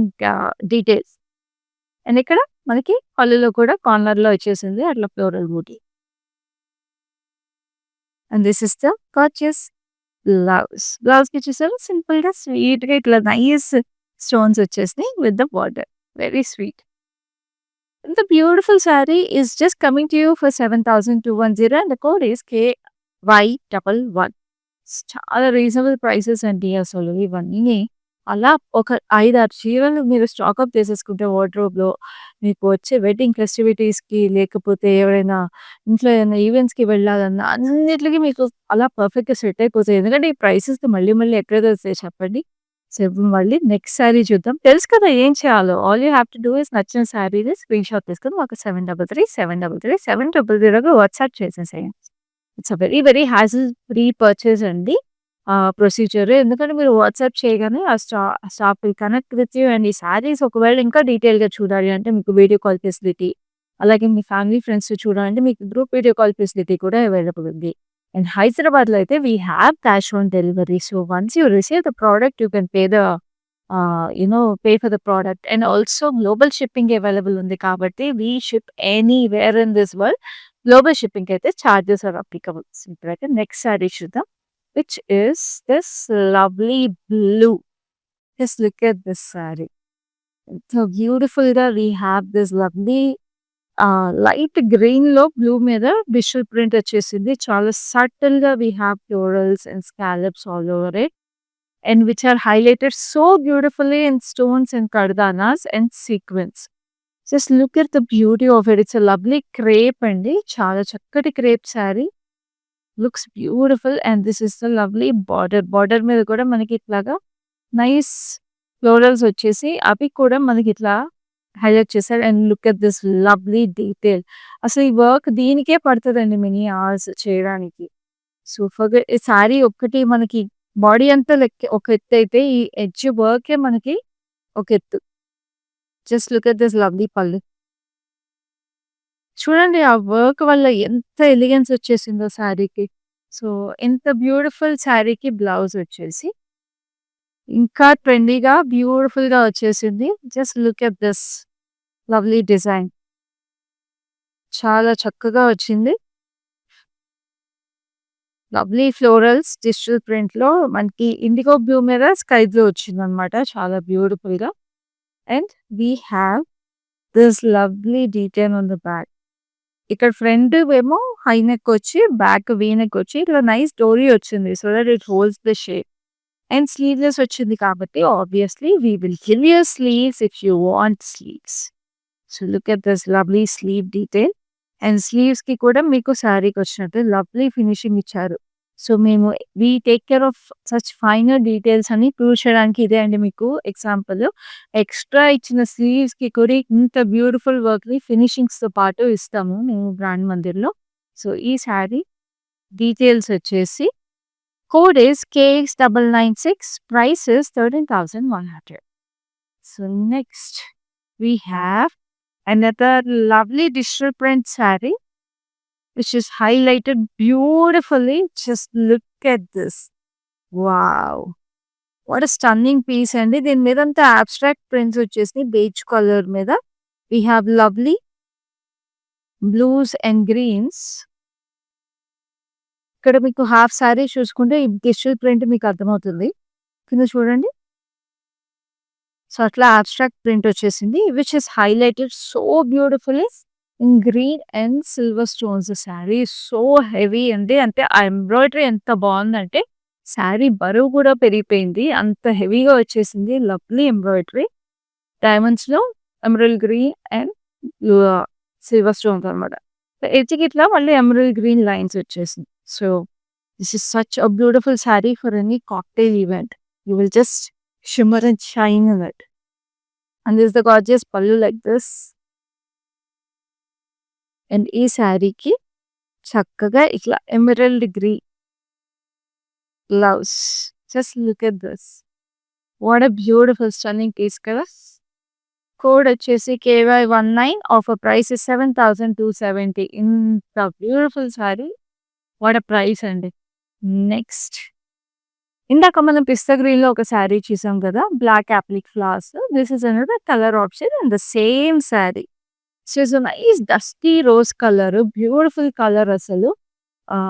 details. And ఇక్కడ మనకి పళ్ళులో కూడా కార్నర్‌లో వచ్చేసింది అట్లా floral buti. And this is the purchase blouse. బ్లౌజ్‌కి చూసారా సింపుల్‌గా స్వీట్‌గా ఇట్లా నైస్ స్టోన్స్ వచ్చేసినాయి with the border. Very sweet. The beautiful saree is just coming to you for 7210 and the code is KY11. చాలా రీజనబుల్ ప్రైసెస్ అండి అసలు ఇవన్నీ. అలా ఒక 5, 6 చీరలు మీరు స్టాకప్ చేసేసుకుంటే వార్డ్‌రోబ్‌లో మీకు వచ్చే వెడ్డింగ్ ఫెస్టివిటీస్‌కి లేకపోతే ఎవరైనా ఇంట్లో ఏదైనా ఈవెంట్స్‌కి వెళ్ళాలన్నా అన్నిట్లికి మీకు అలా పర్ఫెక్ట్‌గా సెట్ అయిపోతాయి. ఎందుకంటే ఈ ప్రైసెస్‌కి మళ్ళీ మళ్ళీ ఎక్కడ దొరుకుతాయి చెప్పండి. సో, ఇప్పుడు మళ్ళీ నెక్స్ట్ శారీ చూద్దాం. తెలుసు కదా ఏం చేయాలో. All you have to do is నచ్చిన శారీని స్క్రీన్‌షాట్ తీసుకొని మాకు 7337337000కి వాట్సాప్ చేసేసేయండి. It's a very, very hassle free purchase అండి. ప్రొసీజర్. ఎందుకంటే మీరు వాట్సాప్ చేయగానే staff will connect with you and ఈ శారీస్ ఒకవేళ ఇంకా డీటెయిల్‌గా చూడాలి అంటే మీకు వీడియో కాల్ ఫెసిలిటీ, అలాగే మీ ఫ్యామిలీ ఫ్రెండ్స్‌తో చూడాలంటే మీకు గ్రూప్ వీడియో కాల్ ఫెసిలిటీ కూడా అవైలబుల్ ఉంది. అండ్ హైదరాబాద్‌లో అయితే we have cash on delivery. So, once you receive the product you can pay for the product and also global shipping available ఉంది కాబట్టి we ship anywhere in this world. Global shipping అయితే charges are applicable. ఇప్పుడైతే next sari చూద్దాం. Which is this lovely blue. Just look at this sari. So బ్యూటిఫుల్‌గా we have this lovely light గ్రీన్‌లో blue మీద digital print వచ్చేసింది. చాలా సటిల్‌గా we have florals and scallops all over it. And which are highlighted so beautifully in stones and kardanas and sequence. Just look at the beauty of it. It's a lovely crepe అండి. చాలా చక్కటి crepe sari. Looks beautiful and this is the lovely border. Border మీద కూడా మనకి ఇట్లాగా nice florals వచ్చేసి అవి కూడా మనకి ఇట్లా హైలైట్ చేశారు. And look at this lovely detail. అసలు ఈ వర్క్ దీనికే పడతదండి మెనీ అవర్స్ చేయడానికి. సూపర్‌గా ఈ శారీ ఒక్కటి మనకి బాడీ అంతా ఒక ఎత్తయితే ఈ ఎడ్జ్ వర్కే మనకి ఒక ఎత్తు. Just look at this lovely పళ్ళు. చూడండి ఆ వర్క్ వల్ల ఎంత ఎలిగెన్స్ వచ్చేసిందో శారీకి. సో, ఎంత బ్యూటిఫుల్ శారీకి బ్లౌజ్ వచ్చేసి ఇంకా ట్రెండీగా బ్యూటిఫుల్‌గా వచ్చేసింది. Just look at this lovely design. చాలా చక్కగా వచ్చింది. లవ్లీ ఫ్లోరల్స్ డిజిటల్ ప్రింట్‌లో మనకి ఇండిగో బ్లూ మీద స్కై బ్లూ వచ్చిందనమాట. చాలా బ్యూటిఫుల్‌గా. And we have this lovely detail on the back. ఇక్కడ ఫ్రంట్ ఏమో హై నెక్ వచ్చి, బ్యాక్ వీ నెక్ వచ్చి ఇట్లా నైస్ డోరీ వచ్చింది. So that it holds the shape. And స్లీవ్‌లెస్ వచ్చింది కాబట్టి ఆబ్వియస్‌లీ we will give you sleeves if you want sleeves. So look at this lovely sleeve detail. And స్లీవ్స్‌కి కూడా మీకు శారీకి వచ్చినట్టు లవ్లీ ఫినిషింగ్ ఇచ్చారు. సో మేము we take care of such finer details అని ప్రూవ్ చేయడానికి ఇదే అండి మీకు ఎగ్జాంపుల్. ఎక్స్‌ట్రా ఇచ్చిన స్లీవ్స్‌కి కూడా ఇంత బ్యూటిఫుల్ వర్క్‌ని ఫినిషింగ్స్‌తో పాటు ఇస్తాము మేము బ్రాండ్ మందిర్‌లో. సో ఈ శారీ డీటెయిల్స్ వచ్చేసి code is KX996, price is 13,100. So next we have another lovely digital print saree which is highlighted beautifully. Just look at this. Wow. What a stunning piece అండి. దీని మీద అంతా abstract prints వచ్చేసి beige color మీద. We have lovely blues and greens. ఇక్కడ మీకు half sorry చూసుకుంటే ఈ డిజిటల్ ప్రింట్ మీకు అర్థమవుతుంది. కింద చూడండి. సో అట్లా అబ్స్ట్రాక్ట్ ప్రింట్ వచ్చేసింది which is highlighted so beautifully in green and silver stones. Sari so heavy అండి. అంటే ఆ ఎంబ్రాయిడరీ ఎంత బాగుందంటే శారీ బరువు కూడా పెరిగిపోయింది. అంత హెవీగా వచ్చేసింది. లవ్లీ ఎంబ్రాయిడరీ డైమండ్స్లో emerald green and silver stones అనమాట. ఎడ్జ్కి ఇట్లా మళ్ళీ ఎమరల్డ్ గ్రీన్ లైన్స్ వచ్చేసింది. So this is such a beautiful sari for any cocktail event. You will just shimmer and shine in it. And this is the gorgeous pallu like this. And ee saree ki chakkaga itla emerald green blouse. Just look at this. What a beautiful stunning piece kada. Code వచ్చేసి KY19, offer price is 7,270. ఇంత beautiful saree. What a price అండి. Next ఇందాక మనం పిస్తా గ్రీన్‌లో ఒక శారీ చూసాం కదా! Black applique flowers. This is another colour option and the same sari. So it's nice dusty rose colour. Beautiful colour అసలు.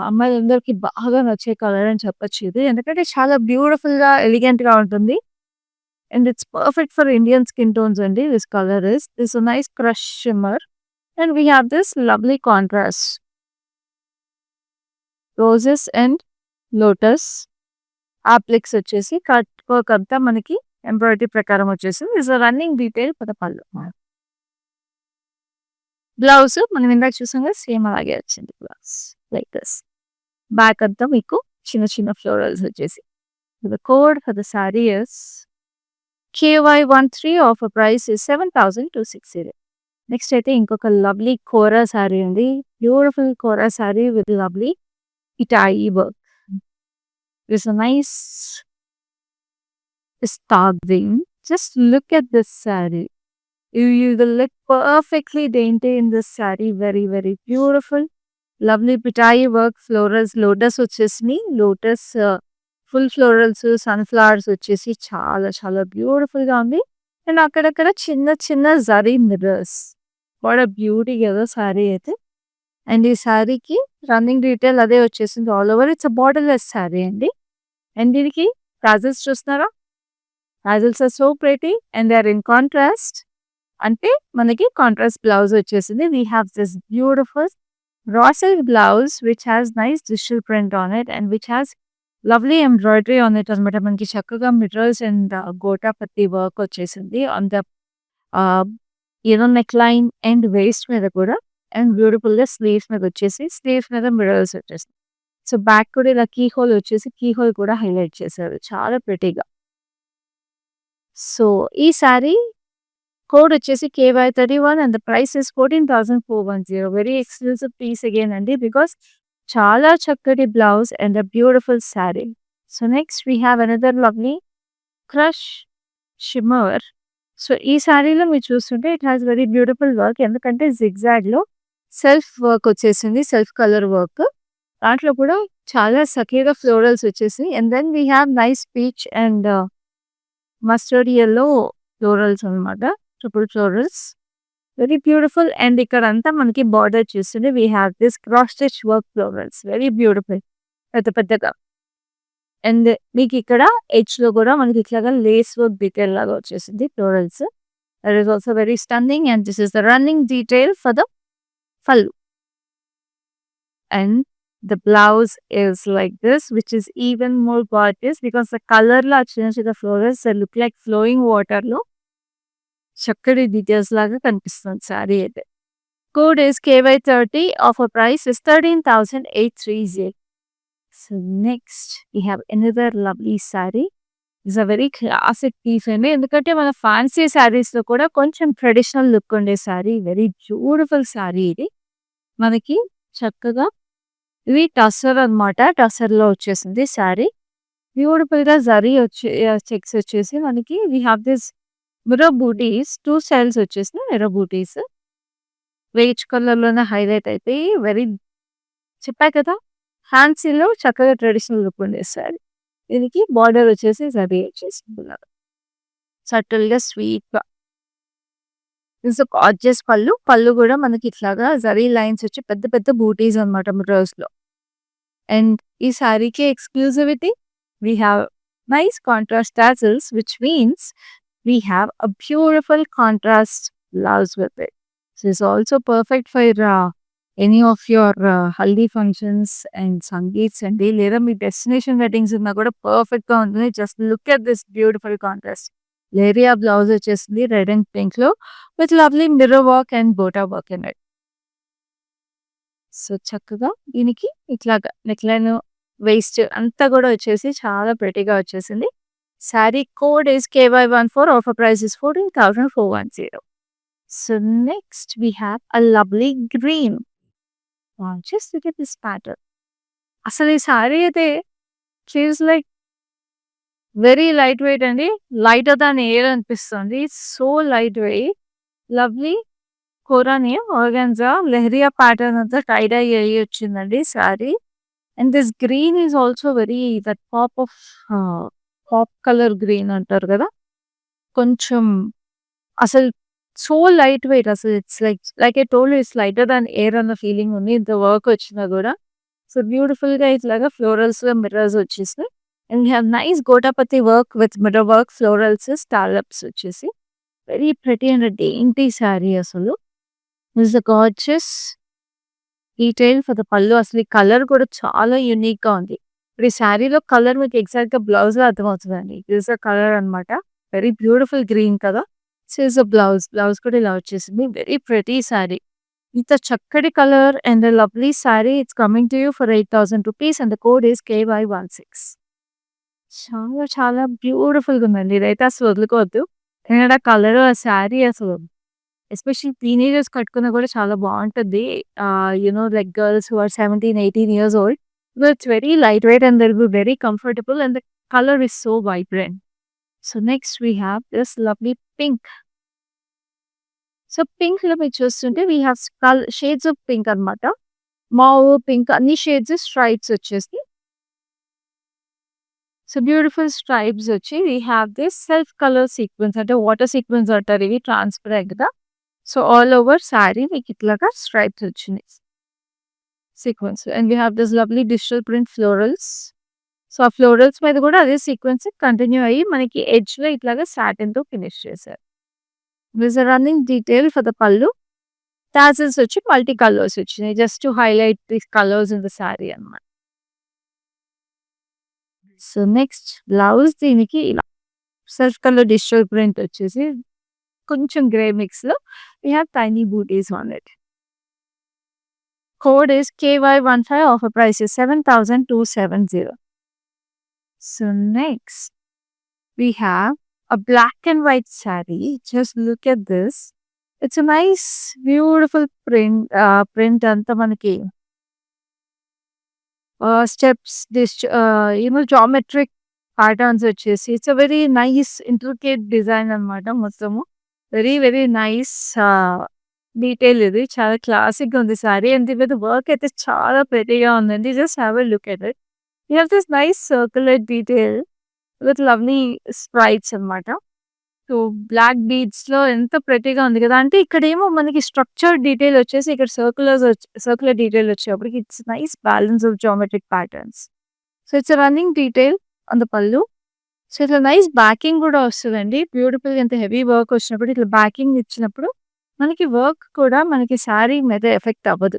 అమ్మాయిలందరికీ బాగా నచ్చే కలర్ అని చెప్పొచ్చు ఇది. ఎందుకంటే చాలా బ్యూటిఫుల్‌గా, ఎలిగెంట్‌గా ఉంటుంది. And it's perfect for Indian skin tones అండి. This colour is this nice crush shimmer and we have this lovely contrast. Roses and lotus. Appliques వచ్చేసి కట్ వర్క్ అంతా మనకి ఎంబ్రాయిడరీ ప్రకారం వచ్చేసింది. Is running detail for the pallu. Blouse మనం ఇందాక చూసాం కదా సేమ్ అలాగే వచ్చింది బ్లౌజ్ లైక్ దిస్. బ్యాక్ అంతా మీకు చిన్న చిన్న ఫ్లోరల్స్ వచ్చేసి. The code for the sari is KY13, offer price is 7,260. Next అయితే ఇంకొక లవ్లీ కోరా సారీ ఉంది. Beautiful kora sari with lovely ఇటాయి work. There's a nice starving. Just look at this saree. You will look perfectly dainty in this saree. Very, very beautiful. Lovely pitai work, florals, lotus వచ్చేసి lotus full florals, sunflowers వచ్చేసి చాలా చాలా beautiful గా ఉంది. And అక్కడక్కడ చిన్న చిన్న zari mirrors. What a beauty కదా సారీ అయితే. అండ్ ఈ శారీకి రన్నింగ్ డీటెయిల్ అదే వచ్చేసింది all over. It's a borderless sari అండి. అండ్ దీనికి టాజిల్స్ చూస్తున్నారా? Tassels are so pretty and they are in contrast. అంటే మనకి కాంట్రాస్ట్ బ్లౌజ్ వచ్చేసింది. We have this beautiful raw silk blouse which has nice digital print on it and which has lovely embroidery on it అనమాట. మనకి చక్కగా mirrors and gota పత్తి work వచ్చేసింది on the neck line and waste మీద కూడా. And beautiful గా sleeves మీద వచ్చేసి స్లీవ్స్ మీద మిర్రర్స్ వచ్చేసి. సో బ్యాక్ కూడా ఇలా కీ హోల్ వచ్చేసి కీ హోల్ కూడా హైలైట్ చేశారు చాలా ప్రెటీగా. సో ఈ సారీ కోడ్ వచ్చేసి KY31 and the price is 14,410. Very exclusive piece again అండి బికాస్ చాలా చక్కటి blouse and a beautiful sari. So next we have another lovely crush shimmer. So ఈ సారీలో మీరు చూస్తుంటే it has very beautiful work. ఎందుకంటే జిగ్జాగ్లో సెల్ఫ్ వర్క్ వచ్చేసింది, సెల్ఫ్ కలర్ వర్క్. దాంట్లో కూడా చాలా సఖీగా ఫ్లోరల్స్ వచ్చేసి and then we have nice peach and mustard yellow florals అనమాట. Triple florals very beautiful. And ఇక్కడ అంతా మనకి బార్డర్ చూస్తుంటే we have this cross stitch work florals very beautiful. పెద్ద పెద్దగా. అండ్ మీకిక్కడ ఎడ్జ్‌లో గూడా మనకి ఇట్లాగా లేస్ వర్క్ డీటెయిల్ లాగా వచ్చేసింది florals. That is also very stunning and this is the running detail for the pallu. And the blouse is like this, which is even more gorgeous because the color la చిన్న చిన్న flowers that look like flowing water లో చక్కటి details లాగా కనిపిస్తుంది sorry అయితే. Code is KY30. Offer price is 13,830. So next we have another lovely saree. It's a very classic piece అండి. ఎందుకంటే మన ఫ్యాన్సీ శారీస్‌లో కూడా కొంచెం ట్రెడిషనల్ లుక్ ఉండే శారీ. వెరీ బ్యూటిఫుల్ శారీ ఇది. మనకి చక్కగా ఇది టస్సర్ అన్నమాట. టస్సర్‌లో వచ్చేసింది శారీ. బ్యూటిఫుల్‌గా జరీ వచ్చి చెక్స్ వచ్చేసి మనకి we have this mirror butis 2 styles వచ్చేసినాయి మిర్రర్ బూటీస్. బేజ్ కలర్‌లోనే హైలైట్ అయిపోయి వెరీ చెప్పా కదా! ఫ్యాన్సీలో చక్కగా ట్రెడిషనల్ లుక్ ఉండే శారీ. దీనికి బార్డర్ వచ్చేసి జరీ వచ్చేసింది ఇలాగా. సటిల్‌గా స్వీట్‌గా. దిస్ ఎ గార్జియస్ పల్లు. పల్లు గూడా మనకి ఇట్లాగా జరీ లైన్స్ వచ్చి పెద్ద పెద్ద బూటీస్ అన్నమాట మిర్రర్స్‌లో. అండ్ ఈ శారీకి exclusivity we have nice contrast tassels, which means we have a beautiful contrast blouse with it. So it's also perfect for any of your haldi functions and sangeets అండి. లేదా మీ డెస్టినేషన్ వెడ్డింగ్స్ ఉన్నా కూడా పర్ఫెక్ట్‌గా ఉంటుంది. Just look at this beautiful contrast. Leheriya blouse వచ్చేసింది red and పింక్‌లో with lovely mirror work and బోటా work in it. So చక్కగా దీనికి ఇట్లాగా నెక్‌లైన్, వేస్ట్ అంతా కూడా వచ్చేసి చాలా ప్రెటీగా వచ్చేసింది. Sari code is KY14. Offer price is 14,410. So next we have a lovely green. Wow! Just look at this pattern. అసలు ఈ శారీ అయితే she is like very light weight అండి. లైటర్ దాన్ ఎయిర్ అనిపిస్తుంది. So light weight. లవ్లీ కోరానియా organza leheriya pattern అంతా tie dye అయ్యి వచ్చిందండి sari. And this green is also very that pop colour green అంటారు కదా! కొంచెం అసలు సో లైట్ వెయిట్ అసలు it's like I told you it's lighter than air అన్న ఫీలింగ్ ఉంది. ఇంత వర్క్ వచ్చినా కూడా. సో బ్యూటిఫుల్‌గా ఇట్లాగా ఫ్లోరల్స్‌లో మిర్రర్స్ వచ్చేసినాయి. And we have nice gota patti work with mirror work florals స్టార్లప్స్ వచ్చేసి very pretty and dainty sari అసలు. This a gorgeous detail for the pallu. అసలు ఈ కలర్ కూడా చాలా యూనిక్‌గా ఉంది. ఇప్పుడు ఈ శారీలో కలర్ మీకు ఎగ్జాక్ట్‌గా బ్లౌజ్‌లో అర్థమవుతదండి. దిస్ ఎ కలర్ అన్నమాట. వెరీ బ్యూటిఫుల్ గ్రీన్ కదా! So is a blouse. Blouse కూడా ఇలా వచ్చేసింది. Very pretty sari. ఇంత చక్కటి colour and lovely sari it's coming to you for 8,000 rupees and the code is KY16. చాలా చాలా బ్యూటిఫుల్‌గా ఉందండి. ఇదైతే అసలు వదులుకోవద్దు. ఎందుకంటే ఆ కలర్, ఆ శారీ అసలు ఎస్పెషల్లీ టీనేజర్స్ కట్టుకున్నా కూడా చాలా బావుంటది. Like girls who are 17, 18 years old. It's very light weight and they will be very comfortable and the colour is so vibrant. So next we have this lovely pink. So పింక్‌లో మీరు చూస్తుంటే we have shades of pink అన్నమాట. Mauve, pink అన్ని shades stripes వచ్చేసి so beautiful stripes వచ్చి we have this self colour sequins అంటే water sequins అంటారు ఇవి ట్రాన్స్‌పరెంట్‌గా. సో ఆల్ ఓవర్ శారీ మీకు ఇట్లాగా స్ట్రైప్స్ వచ్చినాయి. Sequins and we have this lovely digital print florals. So ఆ ఫ్లోరల్స్ మీద కూడా అదే సీక్వెన్స్ కంటిన్యూ అయ్యి మనకి ఎడ్జ్‌లో ఇట్లాగా సాటిన్‌తో ఫినిష్ చేశారు. This a running detail for the pallu. Tassels వచ్చి మల్టీ కలర్స్ వచ్చినాయి. Just to highlight the colours in the sari అన్నమాట. సో నెక్స్ట్ బ్లౌజ్ దీనికి ఇలా సెల్ఫ్ కలర్ డిజిటల్ ప్రింట్ వచ్చేసి కొంచెం గ్రే మిక్స్‌లో we have tiny butis on it. Code is KY15. Offer price is 7,270. So next we have a black and white saree. Just look at this. It's a nice, beautiful print అంతా మనకి steps geometric patterns వచ్చేసి it's a very nice intricate design అన్నమాట మొత్తము. Very very nice detail ఇది. చాలా క్లాసిక్‌గా ఉంది sari and దీని మీద వర్క్ అయితే చాలా ప్రెటీగా ఉందండి. Just have a look at it. You have this nice circular detail with lovely Sprites అన్నమాట. సో బ్లాక్ బీడ్స్‌లో ఎంత ప్రెటీగా ఉంది కదా! అంటే ఇక్కడేమో మనకి స్ట్రక్చర్డ్ డీటెయిల్ వచ్చేసి ఇక్కడ సర్క్యులర్ డీటెయిల్ వచ్చేటప్పటికి it's nice balance of geometric patterns. So it's running detail on the పళ్ళు. సో ఇట్లా నైస్ బ్యాకింగ్ కూడా వస్తుందండి. బ్యూటిఫుల్ ఎంత హెవీ వర్క్ వచ్చినప్పుడు ఇట్లా బ్యాకింగ్ ఇచ్చినప్పుడు మనకి వర్క్ కూడా మనకి శారీ మీద ఎఫెక్ట్ అవ్వదు.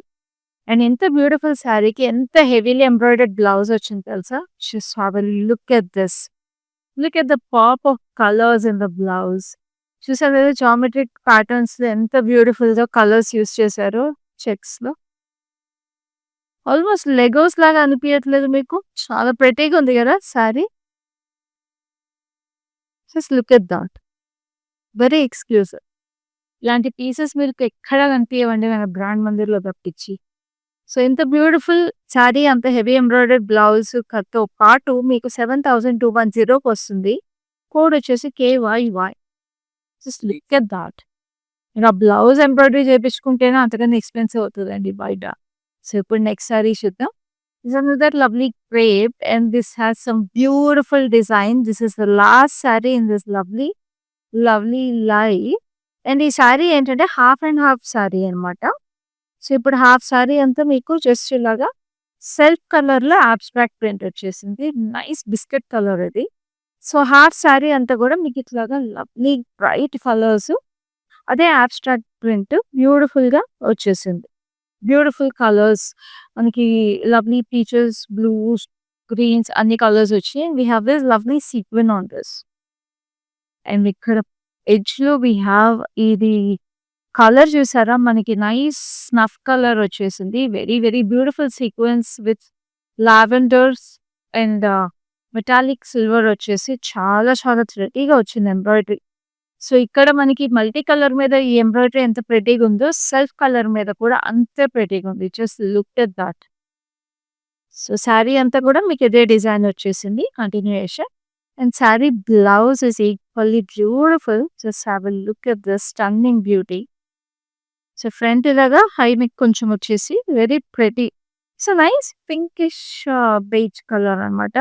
అండ్ ఎంత బ్యూటిఫుల్ శారీకి ఎంత హెవీలీ ఎంబ్రాయిడర్డ్ బ్లౌజ్ వచ్చింది తెలుసా? Just have a look at this. Look at the pop of colours in the blouse. చూసారు కదా జామెట్రిక్ ప్యాటర్న్స్ లో ఎంత బ్యూటిఫుల్ గా కలర్స్ యూస్ చేశారో చెక్స్ లో. ఆల్మోస్ట్ లెగోస్ లాగా అనిపించట్లేదు మీకు? చాలా ప్రెటీగా ఉంది కదా sari. Just look at that. Very exclusive. ఇలాంటి పీసెస్ మీకు ఎక్కడ కనిపించవండి మన బ్రాండ్ మందిర్లో తప్పించి. సో ఎంత బ్యూటిఫుల్ శారీ, అంత హెవీ ఎంబ్రాయిడర్డ్ బ్లౌజ్ తో పాటు మీకు 7,210 వస్తుంది. కోడ్ వచ్చేసి KYY. Just look at that. మీరు ఆ బ్లౌజ్ ఎంబ్రాయిడరీ చేయించుకుంటేనే అంతకన్నా ఎక్స్పెన్సివ్ అవుతుందండి బయట. సో ఇప్పుడు నెక్స్ట్ శారీ చూద్దాం. This is another lovely crepe and this has some beautiful design. This is the last saree in this lovely line. And ఈ శారీ ఏంటంటే half and half sari అనమాట. సో ఇప్పుడు హాఫ్ శారీ అంతా మీకు జస్ట్ ఇలాగా సెల్ఫ్ కలర్ లో అబ్స్ట్రాక్ట్ ప్రింట్ వచ్చేసింది. Nice biscuit colour ఇది. సో హాఫ్ శారీ అంతా కూడా మీకు ఇట్లాగా లవ్లీ బ్రైట్ కలర్స్, అదే అబ్స్ట్రాక్ట్ ప్రింట్ బ్యూటిఫుల్ గా వచ్చేసింది. బ్యూటిఫుల్ కలర్స్ మనకి లవ్లీ పీచెస్, బ్లూస్, గ్రీన్స్ అన్ని కలర్స్ వచ్చి we have this lovely sequin on this. And ఇక్కడ ఎడ్జ్ లో వీ హ్యావ్ ఇది కలర్ చూసారా, మనకి నైస్ స్నఫ్ కలర్ వచ్చేసింది. Very very beautiful sequence with lavenders and metallic silver వచ్చేసి చాలా చాలా థ్రెడీగా వచ్చింది ఎంబ్రాయిడరీ. సో ఇక్కడ మనకి మల్టీ కలర్ మీద ఈ ఎంబ్రాయిడరీ ఎంత ప్రెటీగా ఉందో సెల్ఫ్ కలర్ మీద కూడా అంతే ప్రెటీగా ఉంది. Just look at that. So sari అంతా కూడా మీకు ఇదే డిజైన్ వచ్చేసింది continuation. And sari blouse is equally beautiful. Just have a look at this stunning beauty. So front ఇలాగా హై నెక్ కొంచెం వచ్చేసి very pretty. So nice pinkish beige colour అనమాట.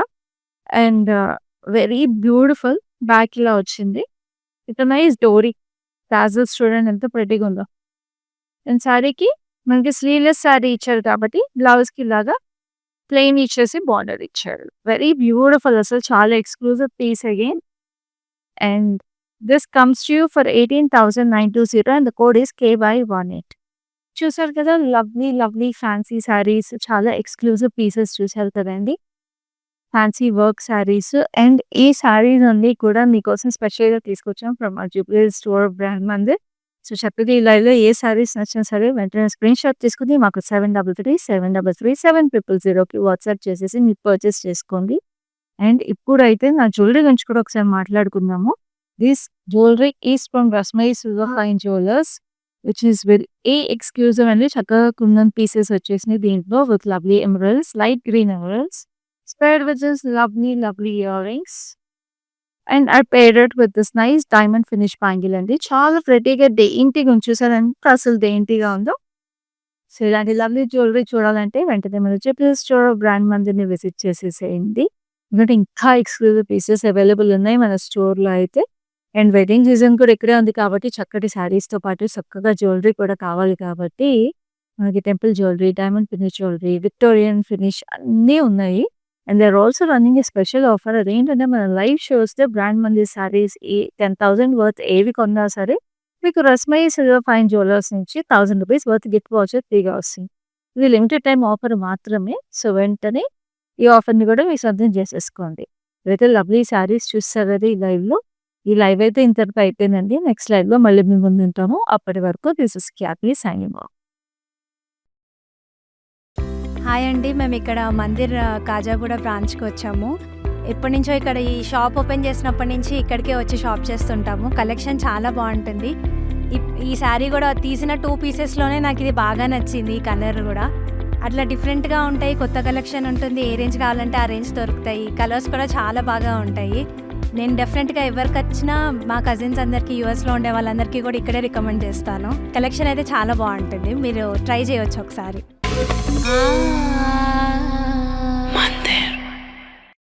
And very beautiful back ఇలా వచ్చింది. ఇట్ నైస్ డోరీ tassels చూడండి ఎంత ప్రెటీగా ఉందో. అండ్ శారీకి మనకి స్లీవ్లెస్ శారీ ఇచ్చారు కాబట్టి బ్లౌజ్ కి ఇలాగా ప్లెయిన్ ఇచ్చేసి బార్డర్ ఇచ్చారు. వెరీ బ్యూటిఫుల్, అసలు చాలా exclusive piece again. And this comes to you for 18,920 and the code is KY18. చూసారు కదా లవ్లీ లవ్లీ ఫ్యాన్సీ శారీస్, చాలా ఎక్స్క్లూజివ్ పీసెస్ చూసారు కదండి, ఫ్యాన్సీ వర్క్ శారీస్. అండ్ ఈ శారీస్ అన్ని కూడా మీకోసం స్పెషల్గా తీసుకొచ్చాం from our Jubilee store brand Mandir. So చక్కగా ఈ లైవ్లో ఏ శారీస్ నచ్చినా సరే వెంటనే స్క్రీన్ షాట్ తీసుకుని మాకు 7337337000కి వాట్సాప్ చేసేసి మీరు పర్చేస్ చేసుకోండి. అండ్ ఇప్పుడైతే నా జ్యువెలరీ గురించి కూడా ఒకసారి మాట్లాడుకుందాము. This jewellery is from Rasmai silver fine jewellers which is very exclusive అండి. చక్కగా కుందన్ పీసెస్ వచ్చేసినాయి దీంట్లో with lovely emeralds, light green emeralds paired with this lovely earrings. And I paired it with this nice diamond finish bangle అండి. చాలా ప్రెటీగా డెయింటీగా ఉంచేసారు. ఎంత అసలు డెయింటీగా ఉందో. So ఇలాంటి లవ్లీ జ్యువెలరీ చూడాలంటే వెంటనే మీరు జూబ్లీ స్టోర్ బ్రాండ్ మందిర్ని విజిట్ చేసేసేయండి. ఎందుకంటే ఇంకా ఎక్స్క్లూజివ్ పీసెస్ అవైలబుల్ ఉన్నాయి మన స్టోర్లో అయితే. అండ్ వెడ్డింగ్ సీజన్ కూడా ఇక్కడే ఉంది కాబట్టి చక్కటి శారీస్తో పాటు చక్కగా జ్యువెలరీ కూడా కావాలి కాబట్టి మనకి temple jewellery, diamond finish jewellery, Victorian finish అన్నీ ఉన్నాయి. And they are also running a special offer. అదేంటంటే మన లైవ్ షోస్లో బ్రాండ్ మందిర్ శారీస్ 10,000 వర్త్ ఏవి కొన్నా సరే మీకు రస్మై సిల్వర్ ఫైన్ జ్యువెలర్స్ నుంచి 1,000 రూపీస్ వర్త్ గిఫ్ట్ వాచర్ ఫ్రీగా వస్తుంది. ఇది లిమిటెడ్ టైం ఆఫర్ మాత్రమే. సో వెంటనే ఈ ఆఫర్ని కూడా మీరు సొంతం చేసేసుకోండి. అయితే లవ్లీ శారీస్ చూస్తారు కదా ఈ లైవ్లో. ఈ లైవ్ అయితే ఇంతటితో అయిపోయిందండి. నెక్స్ట్ లైవ్లో మళ్ళీ మేము ముందు ఉంటాము. అప్పటి వరకు this is Khyati signing off. Hi అండి, మేము ఇక్కడ మందిర్ కాజాగూడ బ్రాంచ్కి వచ్చాము. ఎప్పటి నుంచో ఇక్కడ ఈ షాప్ ఓపెన్ చేసినప్పటి నుంచి ఇక్కడికే వచ్చి షాప్ చేస్తుంటాము. కలెక్షన్ చాలా బాగుంటుంది. ఈ శారీ కూడా తీసిన 2 పీసెస్లోనే నాకు ఇది బాగా నచ్చింది. ఈ కలర్ కూడా అట్లా డిఫరెంట్గా ఉంటాయి. కొత్త కలెక్షన్ ఉంటుంది. ఏ రేంజ్ కావాలంటే ఆ రేంజ్ దొరుకుతాయి. కలర్స్ కూడా చాలా బాగా ఉంటాయి. నేను డెఫినెట్గా ఎవరికి వచ్చినా మా కజిన్స్ అందరికీ, యూఎస్లో ఉండే వాళ్ళందరికీ కూడా ఇక్కడే రికమెండ్ చేస్తాను. కలెక్షన్ అయితే చాలా బాగుంటుంది. మీరు ట్రై చేయవచ్చు ఒకసారి.